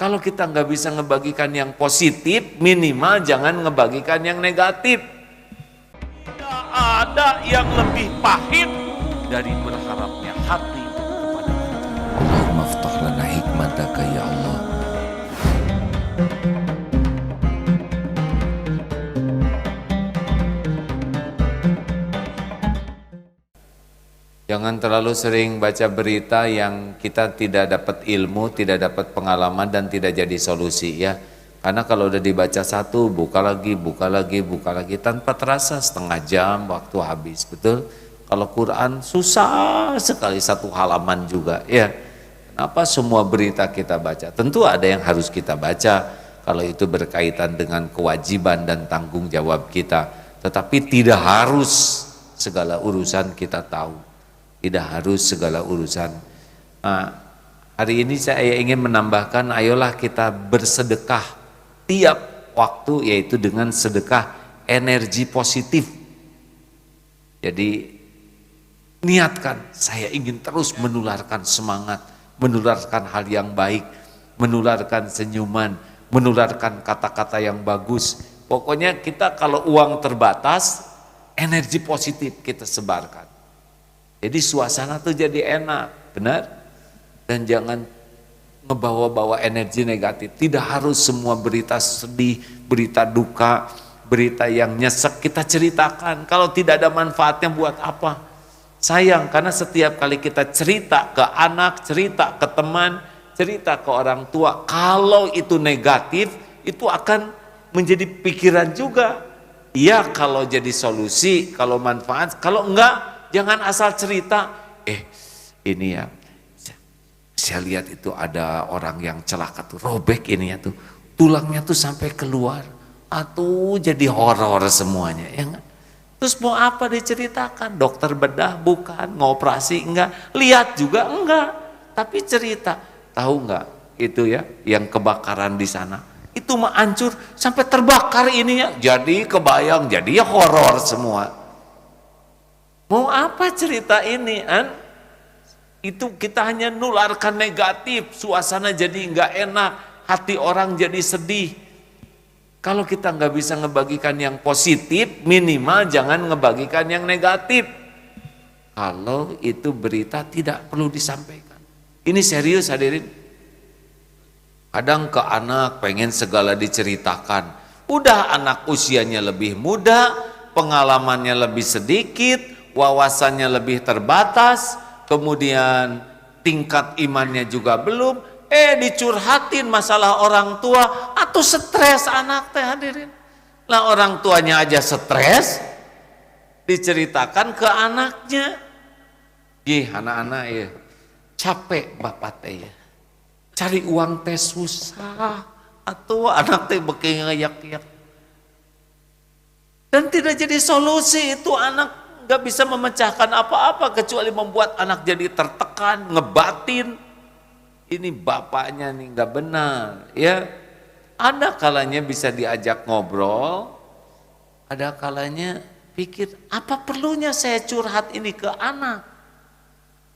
Kalau kita nggak bisa ngebagikan yang positif, minimal jangan ngebagikan yang negatif. Tidak ada yang lebih pahit dari berharapnya hati kepada Allah. Allahumma aftah lana hikmataka ya Allah. Jangan terlalu sering baca berita yang kita tidak dapat ilmu, tidak dapat pengalaman, dan tidak jadi solusi ya. Karena kalau udah dibaca satu, buka lagi, tanpa terasa setengah jam waktu habis, betul? Kalau Quran susah sekali satu halaman juga ya. Kenapa semua berita kita baca? Tentu ada yang harus kita baca kalau itu berkaitan dengan kewajiban dan tanggung jawab kita. Tetapi tidak harus segala urusan kita tahu. Tidak harus segala urusan. Hari ini saya ingin menambahkan, ayolah kita bersedekah tiap waktu, yaitu dengan sedekah energi positif. Jadi niatkan, saya ingin terus menularkan semangat, menularkan hal yang baik, menularkan senyuman, menularkan kata-kata yang bagus. Pokoknya kita kalau uang terbatas, energi positif kita sebarkan. Jadi suasana tuh jadi enak, benar? Dan jangan ngebawa-bawa energi negatif. Tidak harus semua berita sedih, berita duka, berita yang nyesek kita ceritakan. Kalau tidak ada manfaatnya buat apa? Sayang, karena setiap kali kita cerita ke anak, cerita ke teman, cerita ke orang tua, kalau itu negatif, itu akan menjadi pikiran juga. Iya kalau jadi solusi, kalau manfaat, kalau enggak, jangan asal cerita, ini ya, saya lihat itu ada orang yang celaka tuh, robek ini ya tuh, tulangnya tuh sampai keluar, atau jadi horor semuanya, ya enggak? Terus mau apa diceritakan? Dokter bedah bukan, ngoperasi enggak, lihat juga enggak, tapi cerita, tahu enggak itu ya, yang kebakaran di sana, itu mah hancur sampai terbakar ininya, jadi kebayang, jadi horor semua. Mau apa cerita ini? Itu kita hanya nularkan negatif, suasana jadi nggak enak, hati orang jadi sedih. Kalau kita nggak bisa ngebagikan yang positif, minimal jangan ngebagikan yang negatif. Kalau itu berita tidak perlu disampaikan. Ini serius hadirin. Kadang ke anak pengen segala diceritakan. Udah anak usianya lebih muda, pengalamannya lebih sedikit, wawasannya lebih terbatas, kemudian tingkat imannya juga belum, dicurhatin masalah orang tua, atau stres anak teh hadirin. Lah orang tuanya aja stres, diceritakan ke anaknya. Anak-anak ya, capek bapak teh ya, cari uang teh susah, atau anak teh beki ngayak-yak. Dan tidak jadi solusi, itu anak gak bisa memecahkan apa-apa kecuali membuat anak jadi tertekan, ngebatin. Ini bapaknya nih gak benar ya. Ada kalanya bisa diajak ngobrol, ada kalanya pikir apa perlunya saya curhat ini ke anak.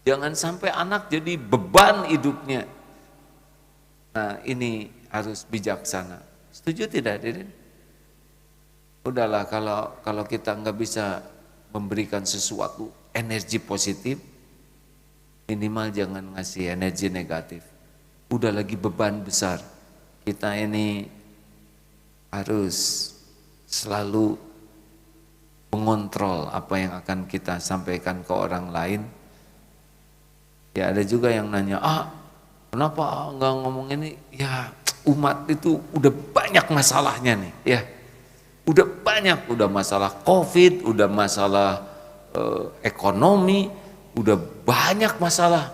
Jangan sampai anak jadi beban hidupnya. Nah ini harus bijaksana. Setuju tidak hadirin? Udahlah kalau kita nggak bisa memberikan sesuatu energi positif, minimal jangan ngasih energi negatif. Udah lagi beban besar, kita ini harus selalu mengontrol apa yang akan kita sampaikan ke orang lain. Ya ada juga yang nanya, kenapa nggak ngomong ini? Ya umat itu udah banyak masalahnya nih ya. Udah banyak, udah masalah COVID, udah masalah ekonomi, udah banyak masalah.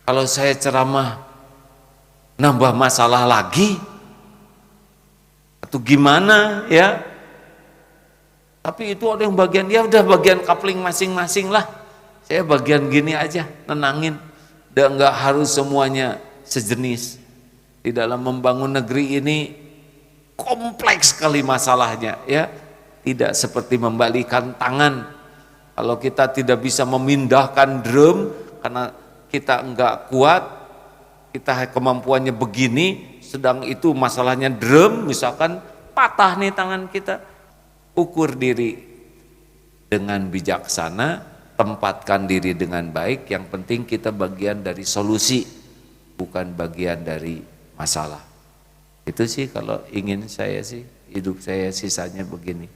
Kalau saya ceramah nambah masalah lagi atau gimana ya? Tapi itu ada yang bagian, ya udah bagian kapling masing-masing lah. Saya bagian gini aja, nenangin. Dan nggak harus semuanya sejenis. Di dalam membangun negeri ini kompleks sekali masalahnya ya, tidak seperti membalikan tangan. Kalau kita tidak bisa memindahkan drum karena kita enggak kuat, kita kemampuannya begini, sedang itu masalahnya drum misalkan, patah nih tangan kita. Ukur diri dengan bijaksana, tempatkan diri dengan baik, yang penting kita bagian dari solusi, bukan bagian dari masalah. Itu sih kalau ingin saya sih, hidup saya sisanya begini.